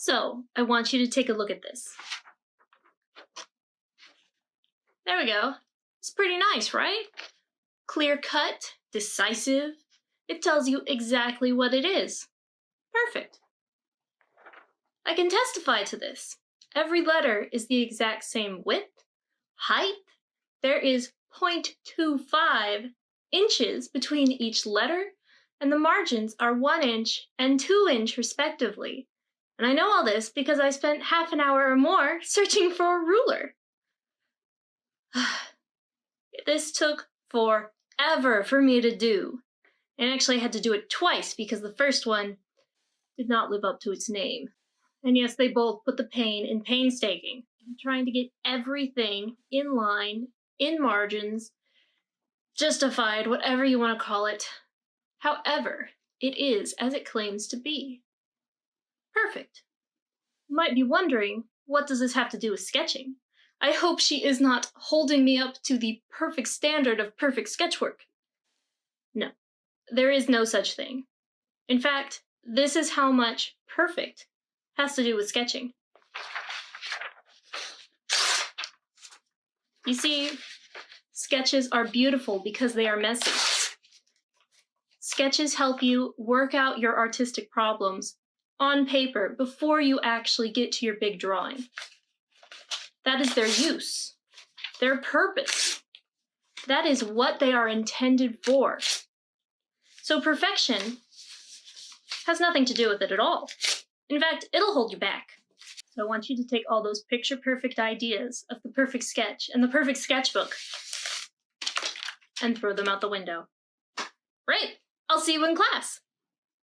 So, I want you to take a look at this. There we go. It's pretty nice, right? Clear cut, decisive. It tells you exactly what it is. Perfect. I can testify to this. Every letter is the exact same width, height. There is 0.25 inches between each letter, and the margins are 1 inch and 2 inch respectively. And I know all this because I spent half an hour or more searching for a ruler. This took forever for me to do. And actually I had to do it twice because the first one did not live up to its name. And yes, they both put the pain in painstaking. I'm trying to get everything in line, in margins, justified, whatever you want to call it. However, it is as it claims to be. Perfect. You might be wondering, what does this have to do with sketching? I hope she is not holding me up to the perfect standard of perfect sketchwork. No, there is no such thing. In fact, this is how much perfect has to do with sketching. You see, sketches are beautiful because they are messy. Sketches help you work out your artistic problems on paper before you actually get to your big drawing. That is their use, their purpose. That is what they are intended for. So perfection has nothing to do with it at all. In fact, it'll hold you back. So I want you to take all those picture-perfect ideas of the perfect sketch and the perfect sketchbook and throw them out the window. Right, I'll see you in class.